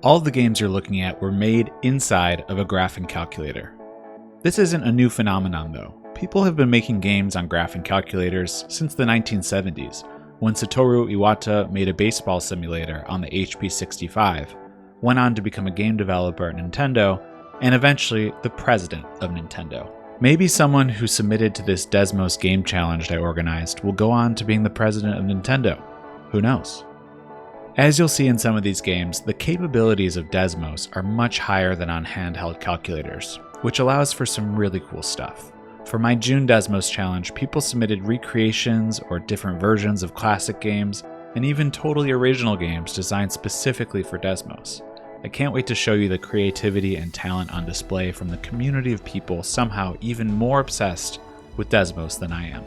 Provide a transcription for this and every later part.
All the games you're looking at were made inside of a graphing calculator. This isn't a new phenomenon though. People have been making games on graphing calculators since the 1970s, when Satoru Iwata made a baseball simulator on the HP 65, went on to become a game developer at Nintendo, and eventually the president of Nintendo. Maybe someone who submitted to this Desmos game challenge I organized will go on to being the president of Nintendo. Who knows? As you'll see in some of these games, the capabilities of Desmos are much higher than on handheld calculators, which allows for some really cool stuff. For my June Desmos challenge, people submitted recreations or different versions of classic games, and even totally original games designed specifically for Desmos. I can't wait to show you the creativity and talent on display from the community of people somehow even more obsessed with Desmos than I am.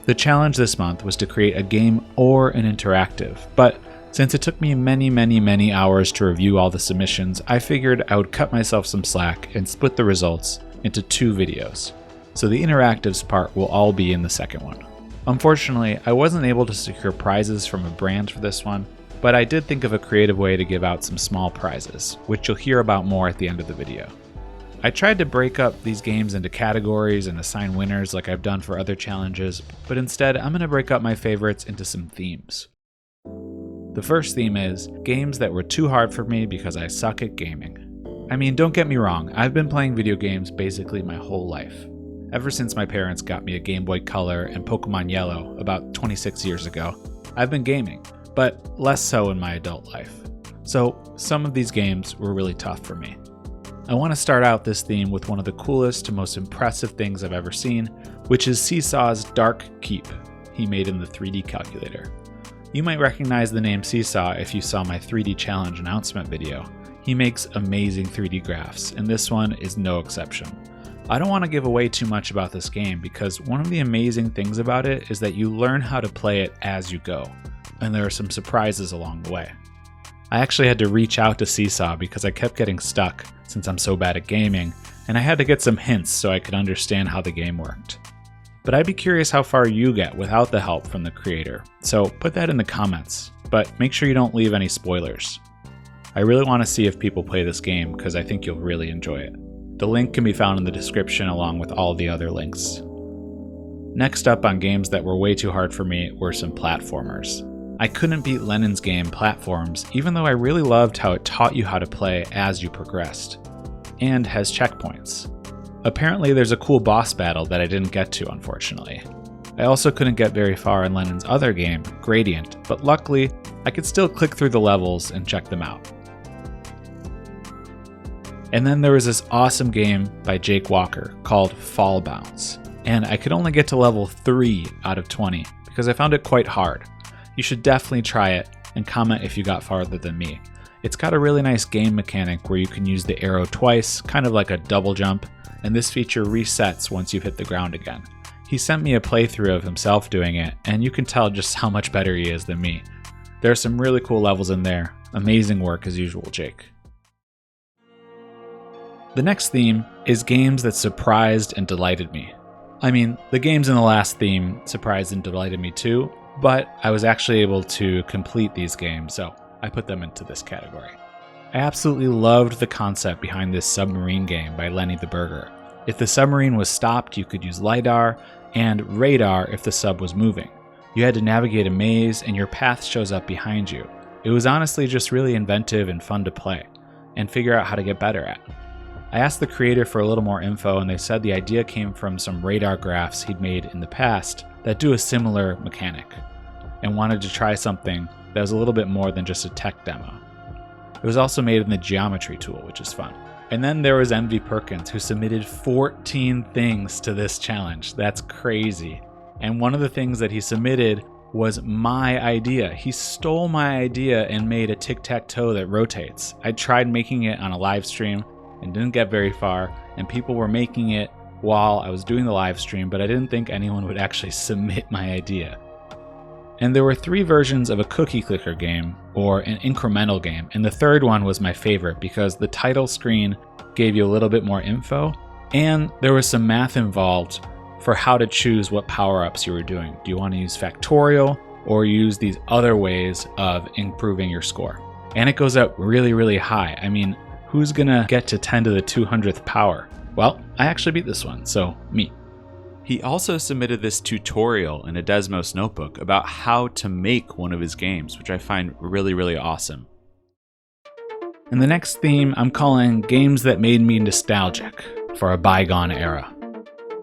The challenge this month was to create a game or an interactive, but since it took me many hours to review all the submissions, I figured I would cut myself some slack and split the results into 2 videos. So the interactives part will all be in the second one. Unfortunately, I wasn't able to secure prizes from a brand for this one, but I did think of a creative way to give out some small prizes, which you'll hear about more at the end of the video. I tried to break up these games into categories and assign winners like I've done for other challenges, but instead I'm going to break up my favorites into some themes. The first theme is games that were too hard for me because I suck at gaming. I mean, don't get me wrong, I've been playing video games basically my whole life. Ever since my parents got me a Game Boy Color and Pokemon Yellow about 26 years ago, I've been gaming, but less so in my adult life. So some of these games were really tough for me. I want to start out this theme with one of the coolest and most impressive things I've ever seen, which is Seesaw's Dark Keep he made in the 3D calculator. You might recognize the name Seesaw if you saw my 3D challenge announcement video. He makes amazing 3D graphs, and this one is no exception. I don't want to give away too much about this game because one of the amazing things about it is that you learn how to play it as you go, and there are some surprises along the way. I actually had to reach out to Seesaw because I kept getting stuck since I'm so bad at gaming, and I had to get some hints so I could understand how the game worked. But I'd be curious how far you get without the help from the creator, so put that in the comments, but make sure you don't leave any spoilers. I really want to see if people play this game because I think you'll really enjoy it. The link can be found in the description along with all the other links. Next up on games that were way too hard for me were some platformers. I couldn't beat Lennon's game Platforms even though I really loved how it taught you how to play as you progressed, and has checkpoints. Apparently there's a cool boss battle that I didn't get to, unfortunately. I also couldn't get very far in Lennon's other game, Gradient, but luckily I could still click through the levels and check them out. And then there was this awesome game by Jake Walker called Fall Bounce, and I could only get to level 3 out of 20 because I found it quite hard. You should definitely try it and comment if you got farther than me. It's got a really nice game mechanic where you can use the arrow twice, kind of like a double jump, and this feature resets once you've hit the ground again. He sent me a playthrough of himself doing it, and you can tell just how much better he is than me. There are some really cool levels in there. Amazing work as usual, Jake. The next theme is games that surprised and delighted me. I mean, the games in the last theme surprised and delighted me too, but I was actually able to complete these games, so I put them into this category. I absolutely loved the concept behind this submarine game by Lenny the Burger. If the submarine was stopped, you could use LiDAR, and radar if the sub was moving. You had to navigate a maze, and your path shows up behind you. It was honestly just really inventive and fun to play, and figure out how to get better at. I asked the creator for a little more info, and they said the idea came from some radar graphs he'd made in the past that do a similar mechanic, and wanted to try something that was a little bit more than just a tech demo. It was also made in the geometry tool, which is fun. And then there was MV Perkins, who submitted 14 things to this challenge. That's crazy. And one of the things that he submitted was my idea. He stole my idea and made a tic-tac-toe that rotates. I tried making it on a live stream and didn't get very far, and people were making it while I was doing the live stream, but I didn't think anyone would actually submit my idea. And there were 3 versions of a cookie clicker game, or an incremental game, and the third one was my favorite because the title screen gave you a little bit more info, and there was some math involved for how to choose what power-ups you were doing. Do you want to use factorial, or use these other ways of improving your score? And it goes up really, really high. I mean, who's gonna get to 10 to the 200th power? Well, I actually beat this one, so me. He also submitted this tutorial in a Desmos notebook about how to make one of his games, which I find really, really awesome. And the next theme I'm calling games that made me nostalgic for a bygone era.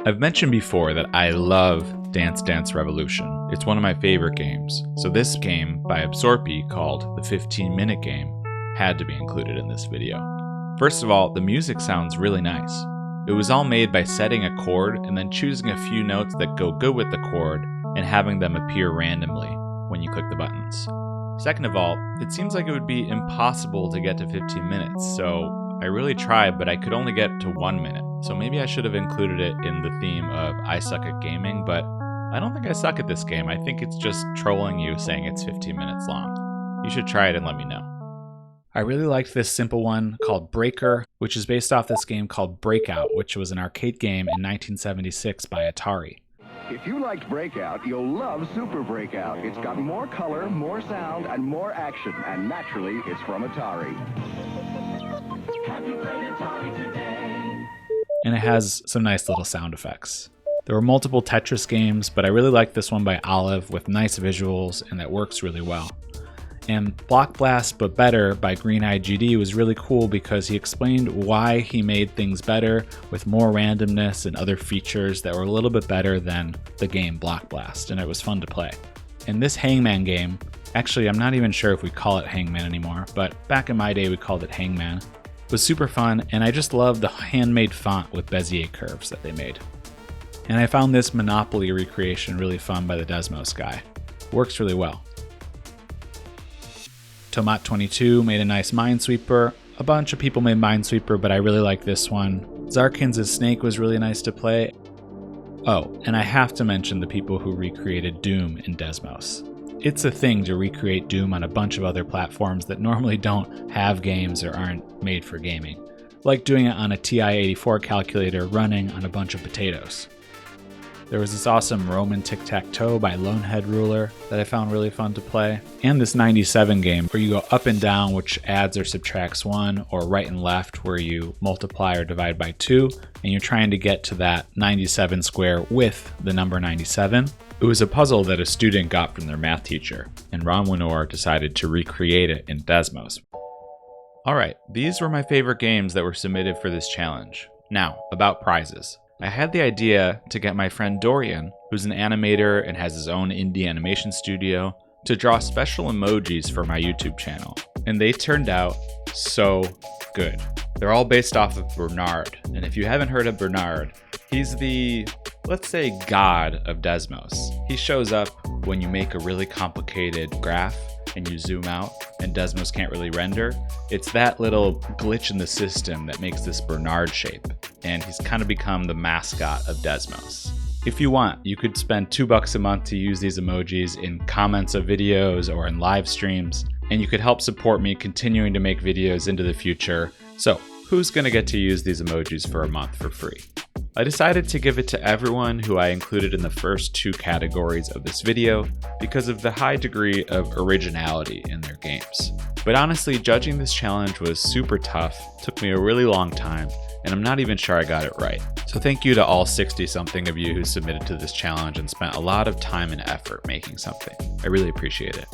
I've mentioned before that I love Dance Dance Revolution. It's one of my favorite games. So this game by Absorpy called the 15-minute game had to be included in this video. First of all, the music sounds really nice. It was all made by setting a chord and then choosing a few notes that go good with the chord and having them appear randomly when you click the buttons. Second of all, it seems like it would be impossible to get to 15 minutes, so I really tried, but I could only get to 1 minute. So maybe I should have included it in the theme of I suck at gaming, but I don't think I suck at this game. I think it's just trolling you saying it's 15 minutes long. You should try it and let me know. I really liked this simple one called Breaker, which is based off this game called Breakout, which was an arcade game in 1976 by Atari. If you liked Breakout, you'll love Super Breakout. It's got more color, more sound, and more action, and naturally, it's from Atari. Have you played Atari today? And it has some nice little sound effects. There were multiple Tetris games, but I really liked this one by Olive with nice visuals and that works really well. And Block Blast But Better by Green Eye GD was really cool because he explained why he made things better with more randomness and other features that were a little bit better than the game Block Blast, and it was fun to play. And this Hangman game, actually I'm not even sure if we call it Hangman anymore, but back in my day we called it Hangman, was super fun, and I just love the handmade font with Bezier curves that they made. And I found this Monopoly recreation really fun by the Desmos guy. Works really well. Tomat22 made a nice Minesweeper. A bunch of people made Minesweeper, but I really like this one. Zarkins' Snake was really nice to play. Oh, and I have to mention the people who recreated Doom in Desmos. It's a thing to recreate Doom on a bunch of other platforms that normally don't have games or aren't made for gaming, like doing it on a TI-84 calculator running on a bunch of potatoes. There was this awesome Roman tic-tac-toe by Lonehead Ruler that I found really fun to play. And this 97 game where you go up and down, which adds or subtracts 1, or right and left where you multiply or divide by 2, and you're trying to get to that 97 square with the number 97. It was a puzzle that a student got from their math teacher, and Ron Winor decided to recreate it in Desmos. Alright, these were my favorite games that were submitted for this challenge. Now, about prizes. I had the idea to get my friend Dorian, who's an animator and has his own indie animation studio, to draw special emojis for my YouTube channel. And they turned out so good. They're all based off of Bernard. And if you haven't heard of Bernard, he's the, let's say, god of Desmos. He shows up when you make a really complicated graph and you zoom out and Desmos can't really render. It's that little glitch in the system that makes this Bernard shape. And he's kind of become the mascot of Desmos. If you want, you could spend $2 a month to use these emojis in comments of videos or in live streams, and you could help support me continuing to make videos into the future. So, who's gonna get to use these emojis for a month for free? I decided to give it to everyone who I included in the first 2 categories of this video because of the high degree of originality in their games. But honestly, judging this challenge was super tough, took me a really long time, and I'm not even sure I got it right. So thank you to all 60-something of you who submitted to this challenge and spent a lot of time and effort making something. I really appreciate it.